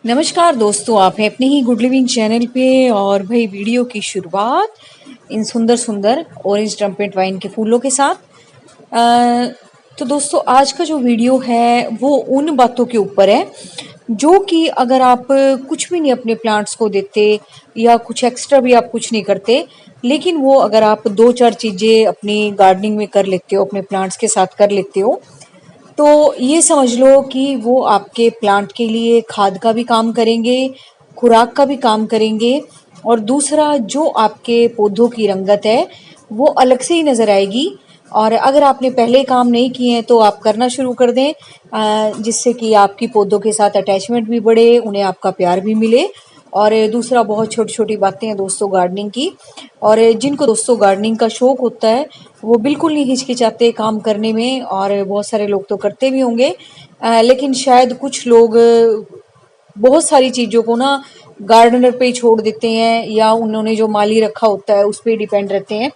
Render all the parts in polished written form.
नमस्कार दोस्तों, आप हैं अपने ही गुड लिविंग चैनल पे। और भाई वीडियो की शुरुआत इन सुंदर सुंदर ऑरेंज ट्रम्पेट वाइन के फूलों के साथ। तो दोस्तों, आज का जो वीडियो है वो उन बातों के ऊपर है जो कि अगर आप कुछ भी नहीं अपने प्लांट्स को देते या कुछ एक्स्ट्रा भी आप कुछ नहीं करते, लेकिन वो अगर आप दो चार चीज़ें अपनी गार्डनिंग में कर लेते हो, अपने प्लांट्स के साथ कर लेते हो, तो ये समझ लो कि वो आपके प्लांट के लिए खाद का भी काम करेंगे, खुराक का भी काम करेंगे। और दूसरा, जो आपके पौधों की रंगत है वो अलग से ही नज़र आएगी। और अगर आपने पहले काम नहीं किए हैं तो आप करना शुरू कर दें, जिससे कि आपकी पौधों के साथ अटैचमेंट भी बढ़े, उन्हें आपका प्यार भी मिले। और दूसरा, बहुत छोटी छोटी बातें हैं दोस्तों गार्डनिंग की। और जिनको दोस्तों गार्डनिंग का शौक होता है वो बिल्कुल नहीं हिचकिचाते काम करने में, और बहुत सारे लोग तो करते भी होंगे। लेकिन शायद कुछ लोग बहुत सारी चीज़ों को ना गार्डनर पे ही छोड़ देते हैं, या उन्होंने जो माली रखा होता है उस पर डिपेंड रहते हैं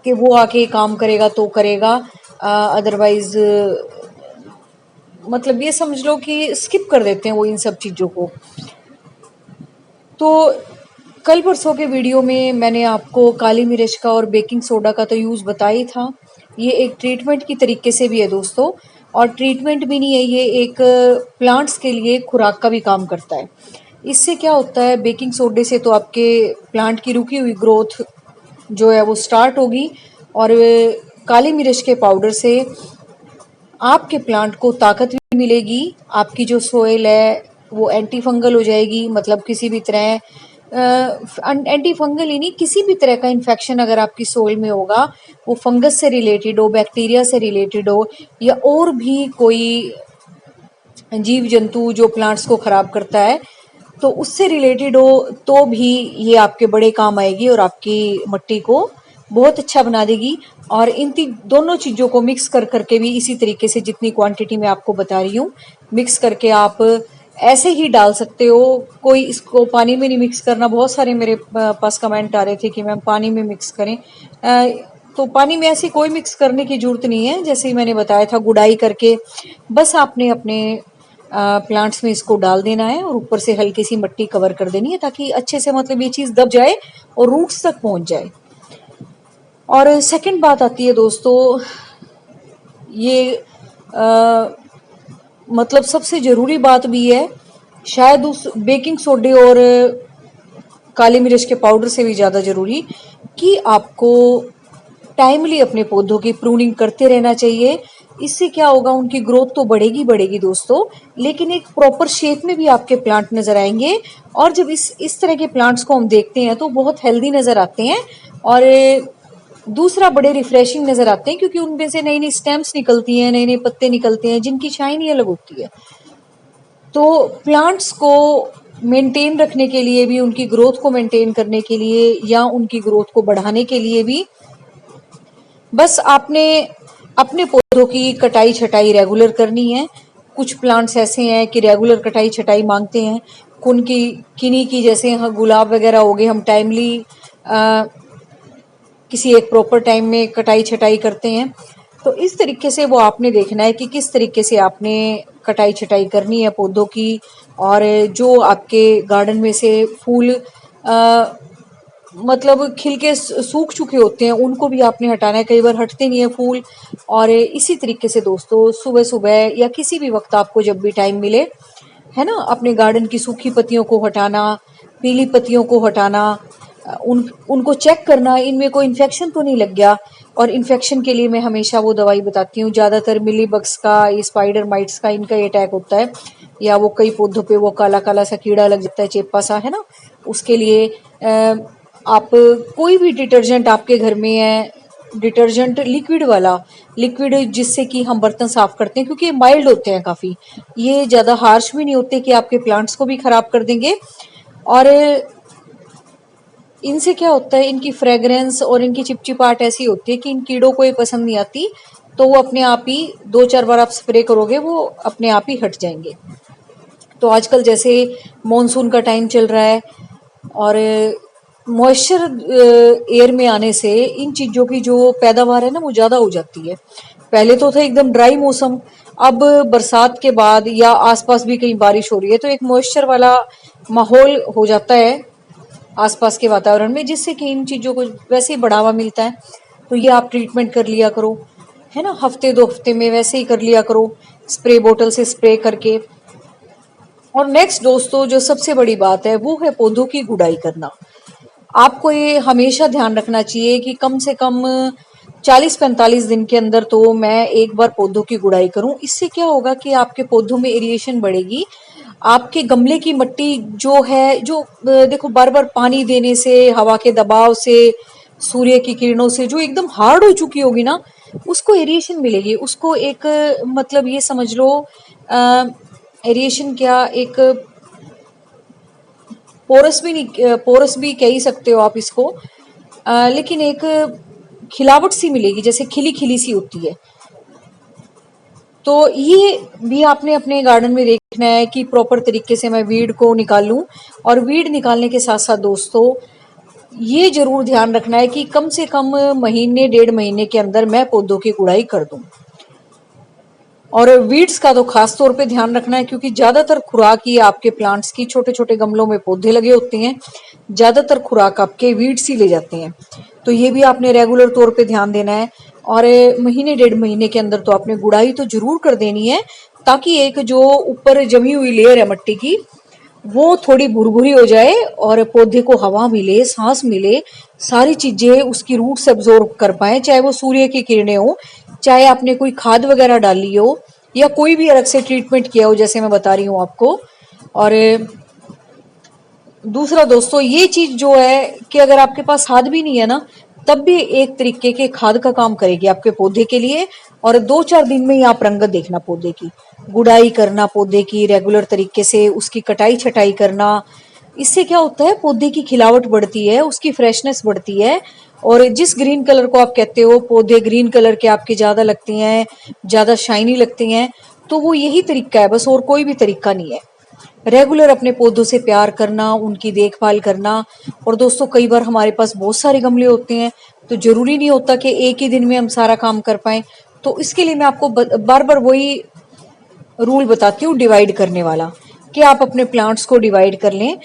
कि वो आके काम करेगा तो करेगा, अदरवाइज मतलब ये समझ लो कि स्किप कर देते हैं वो इन सब चीज़ों को। तो कल परसों के वीडियो में मैंने आपको काली मिर्च का और बेकिंग सोडा का तो यूज़ बताया ही था। ये एक ट्रीटमेंट की तरीके से भी है दोस्तों, और ट्रीटमेंट भी नहीं है, ये एक प्लांट्स के लिए खुराक का भी काम करता है। इससे क्या होता है, बेकिंग सोडे से तो आपके प्लांट की रुकी हुई ग्रोथ जो है वो स्टार्ट होगी, और काली मिर्च के पाउडर से आपके प्लांट को ताकत भी मिलेगी। आपकी जो सोइल है वो एंटी फंगल हो जाएगी, मतलब किसी भी तरह एंटी फंगल ही नहीं, किसी भी तरह का इन्फेक्शन अगर आपकी सोइल में होगा, वो फंगस से रिलेटेड हो, बैक्टीरिया से रिलेटेड हो, या और भी कोई जीव जंतु जो प्लांट्स को खराब करता है, तो उससे रिलेटेड हो, तो भी ये आपके बड़े काम आएगी और आपकी मिट्टी को बहुत अच्छा बना देगी। और इन दोनों चीज़ों को मिक्स कर करके भी इसी तरीके से, जितनी क्वांटिटी में आपको बता रही हूँ, मिक्स करके आप ऐसे ही डाल सकते हो। कोई इसको पानी में नहीं मिक्स करना। बहुत सारे मेरे पास कमेंट आ रहे थे कि मैम पानी में मिक्स करें, तो पानी में ऐसी कोई मिक्स करने की जरूरत नहीं है। जैसे ही मैंने बताया था, गुड़ाई करके बस आपने अपने प्लांट्स में इसको डाल देना है, और ऊपर से हल्की सी मिट्टी कवर कर देनी है, ताकि अच्छे से मतलब ये चीज़ दब जाए और रूट्स तक पहुंच जाए। और सेकंड बात आती है दोस्तों, ये मतलब सबसे ज़रूरी बात भी है, शायद उस बेकिंग सोडे और काली मिर्च के पाउडर से भी ज़्यादा ज़रूरी, कि आपको टाइमली अपने पौधों की प्रूनिंग करते रहना चाहिए। इससे क्या होगा, उनकी ग्रोथ तो बढ़ेगी बढ़ेगी दोस्तों, लेकिन एक प्रॉपर शेप में भी आपके प्लांट नज़र आएंगे। और जब इस तरह के प्लांट्स को हम देखते हैं तो बहुत हेल्दी नज़र आते हैं, और दूसरा बड़े रिफ्रेशिंग नज़र आते हैं, क्योंकि उनमें से नई नई स्टेम्स निकलती हैं, नए नए पत्ते निकलते हैं, जिनकी शाइन ही अलग होती है। तो प्लांट्स को मेंटेन रखने के लिए भी, उनकी ग्रोथ को मेंटेन करने के लिए या उनकी ग्रोथ को बढ़ाने के लिए भी, बस आपने अपने पौधों की कटाई छटाई रेगुलर करनी है। कुछ प्लांट्स ऐसे हैं कि रेगुलर कटाई छटाई मांगते हैं, किन्हीं की जैसे गुलाब वगैरह हो गए, हम टाइमली किसी एक प्रॉपर टाइम में कटाई छटाई करते हैं। तो इस तरीके से वो आपने देखना है कि किस तरीके से आपने कटाई छटाई करनी है पौधों की। और जो आपके गार्डन में से फूल मतलब खिल के सूख चुके होते हैं, उनको भी आपने हटाना है, कई बार हटते नहीं है फूल। और इसी तरीके से दोस्तों, सुबह सुबह या किसी भी वक्त आपको जब भी टाइम मिले, है ना, अपने गार्डन की सूखी पत्तियों को हटाना, पीली पत्तियों को हटाना, उनको चेक करना इनमें कोई इन्फेक्शन तो नहीं लग गया। और इन्फेक्शन के लिए मैं हमेशा वो दवाई बताती हूँ, ज़्यादातर मिली बग्स का, ये स्पाइडर माइट्स का, इनका ये अटैक होता है, या वो कई पौधों पे वो काला काला सा कीड़ा लग जाता है, चेपा सा, है ना। उसके लिए आप कोई भी डिटर्जेंट आपके घर में है, डिटर्जेंट लिक्विड वाला, लिक्विड जिससे कि हम बर्तन साफ करते हैं, क्योंकि ये माइल्ड होते हैं काफ़ी, ये ज़्यादा हार्श भी नहीं होते कि आपके प्लांट्स को भी ख़राब कर देंगे। और इनसे क्या होता है, इनकी फ्रेगरेंस और इनकी चिपचिपाहट ऐसी होती है कि इन कीड़ों को ये पसंद नहीं आती, तो वो अपने आप ही दो चार बार आप स्प्रे करोगे वो अपने आप ही हट जाएंगे। तो आजकल जैसे मॉनसून का टाइम चल रहा है, और मॉइस्चर एयर में आने से इन चीज़ों की जो पैदावार है ना वो ज़्यादा हो जाती है। पहले तो था एकदम ड्राई मौसम, अब बरसात के बाद या आसपास भी कहीं बारिश हो रही है तो एक मॉइस्चर वाला माहौल हो जाता है आसपास के वातावरण में, जिससे कि इन चीज़ों को वैसे ही बढ़ावा मिलता है। तो ये आप ट्रीटमेंट कर लिया करो, है ना, हफ्ते 2 हफ्ते में वैसे ही कर लिया करो, स्प्रे बोतल से स्प्रे करके। और नेक्स्ट दोस्तों, जो सबसे बड़ी बात है वो है पौधों की गुड़ाई करना। आपको ये हमेशा ध्यान रखना चाहिए कि कम से कम 40-45 दिन के अंदर तो मैं एक बार पौधों की गुड़ाई करूं। इससे क्या होगा कि आपके पौधों में एरिएशन बढ़ेगी। आपके गमले की मिट्टी जो है, जो देखो बार बार पानी देने से, हवा के दबाव से, सूर्य की किरणों से जो एकदम हार्ड हो चुकी होगी ना, उसको एरिएशन मिलेगी। उसको एक मतलब ये समझ लो, एरिएशन क्या, एक पोरस भी नहीं, पोरस भी कह ही सकते हो आप इसको, लेकिन एक खिलावट सी मिलेगी, जैसे खिली खिली सी होती है। तो ये भी आपने अपने गार्डन में देखना है कि प्रॉपर तरीके से मैं वीड को निकालूं। और वीड निकालने के साथ साथ दोस्तों ये जरूर ध्यान रखना है कि कम से कम महीने 1.5 महीने के अंदर मैं पौधों की गुड़ाई कर दूं। और वीड्स का तो खास तौर पे ध्यान रखना है, क्योंकि ज्यादातर खुराक ही आपके प्लांट्स की, छोटे छोटे गमलों में पौधे लगे होते हैं, ज्यादातर खुराक आपके वीड्स ही ले जाते हैं। तो ये भी आपने रेगुलर तौर पे ध्यान देना है। और महीने 1.5 महीने के अंदर तो आपने गुड़ाई तो जरूर कर देनी है, ताकि एक जो ऊपर जमी हुई लेयर है मिट्टी की, वो थोड़ी भुरभुरी हो जाए और पौधे को हवा मिले, सांस मिले, सारी चीजें उसकी रूट से अब्जॉर्ब कर पाए, चाहे वो सूर्य की किरणें हो, चाहे आपने कोई खाद वगैरह डाली हो, या कोई भी अलग से ट्रीटमेंट किया हो, जैसे मैं बता रही हूँ आपको। और दूसरा दोस्तों ये चीज जो है कि अगर आपके पास खाद भी नहीं है ना, तब भी एक तरीके के खाद का काम करेगी आपके पौधे के लिए। और 2-4 दिन में ही आप रंगत देखना पौधे की, गुड़ाई करना पौधे की रेगुलर तरीके से, उसकी कटाई छटाई करना। इससे क्या होता है, पौधे की खिलावट बढ़ती है, उसकी फ्रेशनेस बढ़ती है। और जिस ग्रीन कलर को आप कहते हो, पौधे ग्रीन कलर के आपके ज्यादा लगते हैं, ज्यादा शाइनी लगते हैं, तो वो यही तरीका है बस, और कोई भी तरीका नहीं है। रेगुलर अपने पौधों से प्यार करना, उनकी देखभाल करना। और दोस्तों कई बार हमारे पास बहुत सारे गमले होते हैं, तो जरूरी नहीं होता कि एक ही दिन में हम सारा काम कर पाए। तो इसके लिए मैं आपको बार बार वही रूल बताती हूँ डिवाइड करने वाला, कि आप अपने प्लांट्स को डिवाइड कर लें।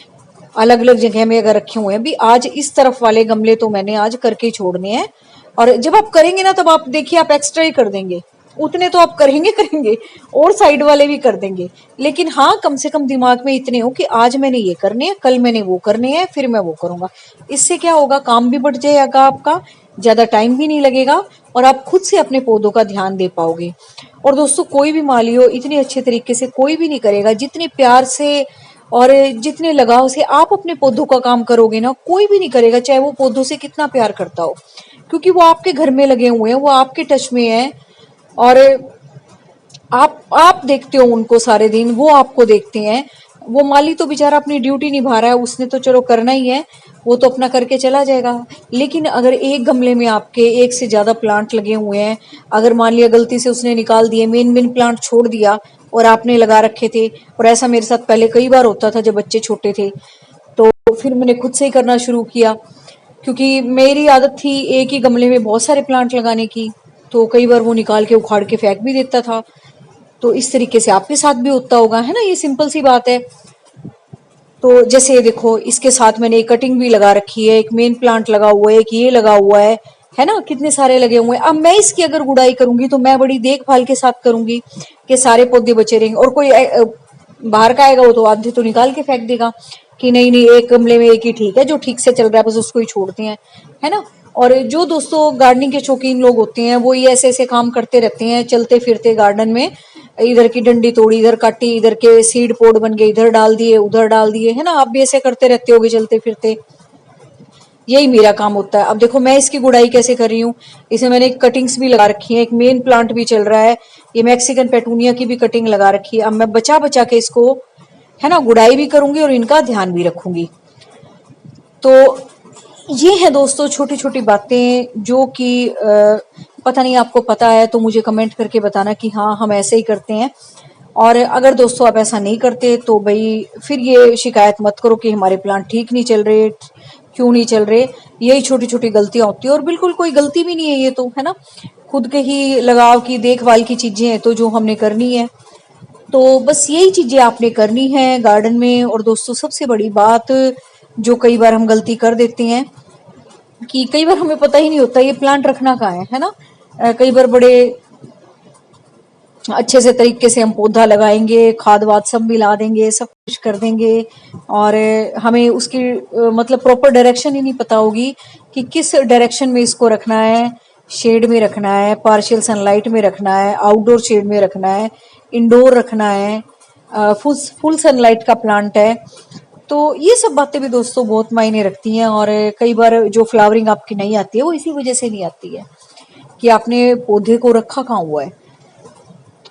अलग अलग जगह में अगर रखे हुए हैं, भी आज इस तरफ वाले गमले तो मैंने आज करके ही छोड़ने हैं। और जब आप करेंगे ना, तब आप देखिए आप एक्स्ट्रा ही कर देंगे, उतने तो आप करेंगे करेंगे, और साइड वाले भी कर देंगे। लेकिन हाँ, कम से कम दिमाग में इतने हो कि आज मैंने ये करने हैं, कल मैंने वो करने हैं, फिर मैं वो करूंगा। इससे क्या होगा, काम भी बढ़ जाएगा आपका, ज्यादा टाइम भी नहीं लगेगा, और आप खुद से अपने पौधों का ध्यान दे पाओगे। और दोस्तों कोई भी माली हो, इतने अच्छे तरीके से कोई भी नहीं करेगा जितने प्यार से और जितने लगाव से आप अपने पौधों का काम करोगे ना, कोई भी नहीं करेगा, चाहे वो पौधों से कितना प्यार करता हो। क्योंकि वो आपके घर में लगे हुए हैं, वो आपके टच में है। और आप देखते हो उनको सारे दिन, वो आपको देखते हैं। वो माली तो बेचारा अपनी ड्यूटी निभा रहा है, उसने तो चलो करना ही है, वो तो अपना करके चला जाएगा। लेकिन अगर एक गमले में आपके एक से ज्यादा प्लांट लगे हुए हैं, अगर मान लिया गलती से उसने निकाल दिए, मेन मेन प्लांट छोड़ दिया और आपने लगा रखे थे, और ऐसा मेरे साथ पहले कई बार होता था जब बच्चे छोटे थे, तो फिर मैंने खुद से ही करना शुरू किया। क्योंकि मेरी आदत थी एक ही गमले में बहुत सारे प्लांट लगाने की, तो कई बार वो निकाल के उखाड़ के फेंक भी देता था। तो इस तरीके से आपके साथ भी होता होगा, है ना, ये सिंपल सी बात है। तो जैसे देखो, इसके साथ मैंने एक कटिंग भी लगा रखी है, एक मेन प्लांट लगा हुआ है, एक ये लगा हुआ है ना, कितने सारे लगे हुए हैं। अब मैं इसकी अगर गुड़ाई करूंगी तो मैं बड़ी देखभाल के साथ करूंगी कि सारे पौधे बचे रहेंगे। और कोई बाहर का आएगा वो तो आधे तो निकाल के फेंक देगा कि नहीं नहीं, एक गमले में एक ही ठीक है, जो ठीक से चल रहा है बस उसको ही छोड़ते हैं, है ना। और जो दोस्तों गार्डनिंग के शौकीन लोग होते हैं, वो ये ऐसे ऐसे काम करते रहते हैं, चलते फिरते गार्डन में, इधर की डंडी तोड़ी, इधर काटी, इधर के सीड पोड बन गए, इधर डाल दिए, उधर डाल दिए, है ना। आप भी ऐसे करते रहते होगे चलते फिरते, यही मेरा काम होता है। अब देखो मैं इसकी गुड़ाई कैसे कर रही हूँ, इसे मैंने कटिंग्स भी लगा रखी है, एक मेन प्लांट भी चल रहा है, ये मैक्सिकन पेटूनिया की भी कटिंग लगा रखी है। अब मैं बचा बचा के इसको, है ना, गुड़ाई भी करूंगी और इनका ध्यान भी रखूंगी। तो ये है दोस्तों छोटी छोटी बातें जो कि पता नहीं आपको पता है तो मुझे कमेंट करके बताना कि हाँ हम ऐसे ही करते हैं। और अगर दोस्तों आप ऐसा नहीं करते तो भाई फिर ये शिकायत मत करो कि हमारे प्लांट ठीक नहीं चल रहे, क्यों नहीं चल रहे। यही छोटी छोटी गलतियां होती है, और बिल्कुल कोई गलती भी नहीं है ये तो, है ना। खुद के ही लगाव की देखभाल की चीजें हैं तो जो हमने करनी है, तो बस यही चीजें आपने करनी है गार्डन में। और दोस्तों सबसे बड़ी बात जो कई बार हम गलती कर देते हैं कि कई बार हमें पता ही नहीं होता ये प्लांट रखना कहाँ है ना। कई बार बड़े अच्छे से तरीके से हम पौधा लगाएंगे, खाद वाद सब मिला देंगे, सब कुछ कर देंगे, और हमें उसकी मतलब प्रॉपर डायरेक्शन ही नहीं पता होगी कि किस डायरेक्शन में इसको रखना है। शेड में रखना है, पार्शियल सनलाइट में रखना है, आउटडोर शेड में रखना है, इंडोर रखना है, फुल सनलाइट का प्लांट है। तो ये सब बातें भी दोस्तों बहुत मायने रखती हैं। और कई बार जो फ्लावरिंग आपकी नहीं आती है वो इसी वजह से नहीं आती है कि आपने पौधे को रखा कहाँ हुआ है।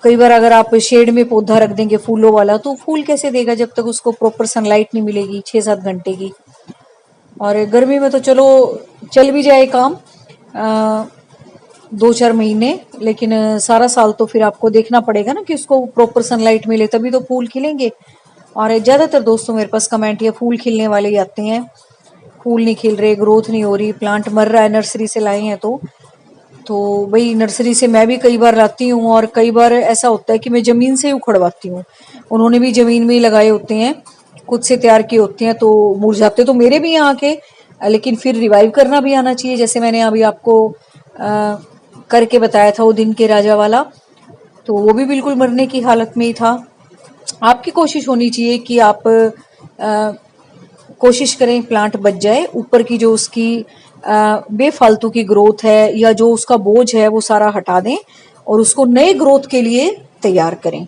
कई बार अगर आप शेड में पौधा रख देंगे फूलों वाला, तो फूल कैसे देगा जब तक उसको प्रॉपर सनलाइट नहीं मिलेगी 6-7 घंटे की। और गर्मी में तो चलो चल भी जाए काम 2-4 महीने, लेकिन सारा साल तो फिर आपको देखना पड़ेगा ना कि उसको प्रॉपर सनलाइट मिले, तभी तो फूल खिलेंगे। और ज्यादातर दोस्तों मेरे पास कमेंट ये फूल खिलने वाले ही आते हैं, फूल नहीं खिल रहे, ग्रोथ नहीं हो रही, प्लांट मर रहा है, नर्सरी से लाए हैं तो भाई नर्सरी से मैं भी कई बार लाती हूँ, और कई बार ऐसा होता है कि मैं जमीन से ही उखड़वाती हूँ। उन्होंने भी जमीन में ही लगाए होते हैं, खुद से तैयार किए होते हैं, तो मुरझाते तो मेरे भी यहाँ के, लेकिन फिर रिवाइव करना भी आना चाहिए। जैसे मैंने अभी आपको करके बताया था वो दिन के राजा वाला, तो वो भी बिल्कुल मरने की हालत में ही था। आपकी कोशिश होनी चाहिए कि आप कोशिश करें प्लांट बच जाए, ऊपर की जो उसकी बेफालतू की ग्रोथ है या जो उसका बोझ है वो सारा हटा दें और उसको नए ग्रोथ के लिए तैयार करें,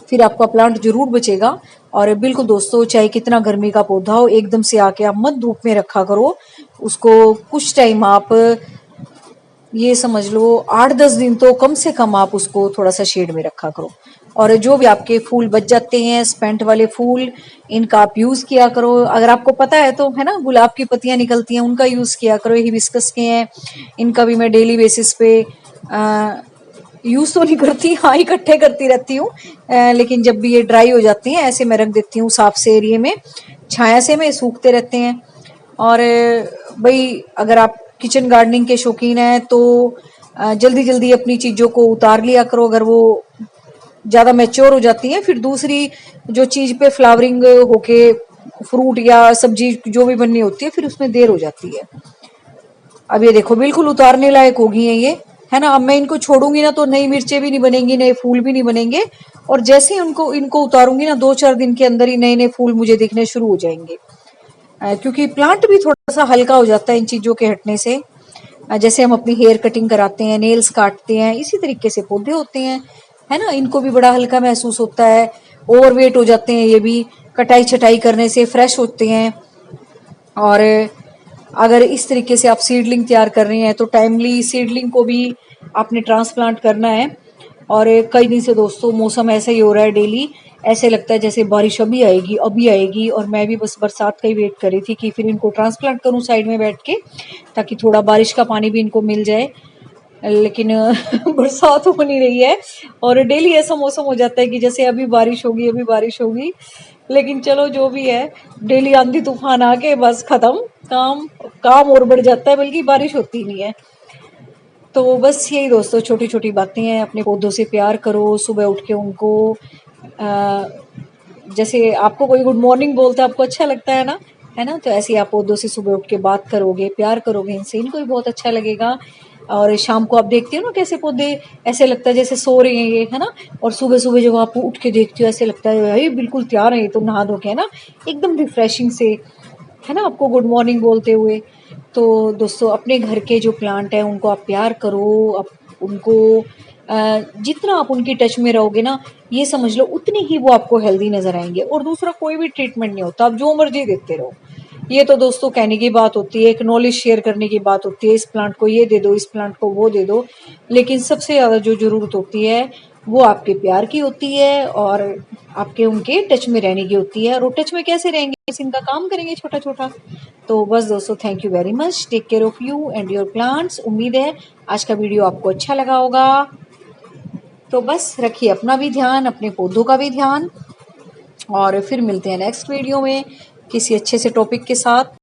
फिर आपका प्लांट जरूर बचेगा। और बिल्कुल दोस्तों, चाहे कितना गर्मी का पौधा हो, एकदम से आके आप मत धूप में रखा करो उसको। कुछ टाइम आप ये समझ लो 8-10 दिन तो कम से कम आप उसको थोड़ा सा शेड में रखा करो। और जो भी आपके फूल बच जाते हैं, स्पेंट वाले फूल, इनका आप यूज किया करो। अगर आपको पता है तो, है ना, गुलाब की पत्तियां निकलती हैं, उनका यूज किया करो। हिबिस्कस के हैं, इनका भी मैं डेली बेसिस पे यूज तो नहीं करती, हाँ इकट्ठे करती रहती हूँ, लेकिन जब भी ये ड्राई हो जाती हैं ऐसे मैं रख देती हूँ साफ से एरिया में, छाया से में सूखते रहते हैं। और भाई अगर आप किचन गार्डनिंग के शौकीन हैं तो जल्दी जल्दी अपनी चीजों को उतार लिया करो, अगर वो ज्यादा मैच्योर हो जाती है। फिर दूसरी जो चीज पे फ्लावरिंग होके फ्रूट या सब्जी जो भी बननी होती है, फिर उसमें देर हो जाती है। अब ये देखो बिल्कुल उतारने लायक होगी है ना। अब मैं इनको छोड़ूंगी ना तो नई मिर्चें भी नहीं बनेंगी, नए फूल भी नहीं बनेंगे। और जैसे ही इनको उतारूंगी ना, 2-4 दिन के अंदर ही नए नए फूल मुझे दिखने शुरू हो जाएंगे, क्योंकि प्लांट भी थोड़ा सा हल्का हो जाता है इन चीजों के हटने से। जैसे हम अपनी हेयर कटिंग कराते हैं, नेल्स काटते हैं, इसी तरीके से पौधे होते हैं, है ना। इनको भी बड़ा हल्का महसूस होता है, ओवरवेट हो जाते हैं ये भी, कटाई छटाई करने से फ्रेश होते हैं। और अगर इस तरीके से आप सीडलिंग तैयार कर रहे हैं तो टाइमली सीडलिंग को भी आपने ट्रांसप्लांट करना है। और कई दिन से दोस्तों मौसम ऐसा ही हो रहा है, डेली ऐसे लगता है जैसे बारिश अभी आएगी, और मैं भी बस बरसात का ही वेट कर रही थी कि फिर इनको ट्रांसप्लांट करूं साइड में बैठ के, ताकि थोड़ा बारिश का पानी भी इनको मिल जाए। लेकिन बरसात हो नहीं रही है, और डेली ऐसा मौसम हो जाता है कि जैसे अभी बारिश होगी अभी बारिश होगी। लेकिन चलो जो भी है, डेली आंधी तूफान आके बस खत्म, काम काम और बढ़ जाता है, बल्कि बारिश होती नहीं है। तो बस यही दोस्तों छोटी छोटी बातें हैं, अपने पौधों से प्यार करो, सुबह उठ के उनको जैसे आपको कोई गुड मॉर्निंग बोलता है आपको अच्छा लगता है ना, तो ऐसे ही आप पौधों से सुबह उठ के बात करोगे, प्यार करोगे इनसे, इनको भी बहुत अच्छा लगेगा। और शाम को आप देखते हो ना कैसे पौधे, ऐसे लगता है जैसे सो रहे हैं ये, है ना। और सुबह सुबह जब आप उठ के देखते हो ऐसे लगता है भाई बिल्कुल तैयार है ये तो नहा धो के, है ना, एकदम रिफ्रेशिंग से, है ना, आपको गुड मॉर्निंग बोलते हुए। तो दोस्तों अपने घर के जो प्लांट है उनको आप प्यार करो, आप उनको जितना आप उनकी टच में रहोगे ना, ये समझ लो उतनी ही वो आपको हेल्दी नजर आएंगे। और दूसरा कोई भी ट्रीटमेंट नहीं होता, आप जो मर्जी देते रहो। ये तो दोस्तों कहने की बात होती है, एक नॉलेज शेयर करने की बात होती है, इस प्लांट को ये दे दो, इस प्लांट को वो दे दो। लेकिन सबसे ज्यादा जो जरूरत होती है वो आपके प्यार की होती है, और आपके उनके टच में रहने की होती है। और वो टच में कैसे रहेंगे, इनका काम करेंगे छोटा छोटा। तो बस दोस्तों, thank you very much, take care of you and your plants. उम्मीद है आज का वीडियो आपको अच्छा लगा होगा। तो बस रखिए अपना भी ध्यान, अपने पौधों का भी ध्यान, और फिर मिलते हैं नेक्स्ट वीडियो में किसी अच्छे से टॉपिक के साथ।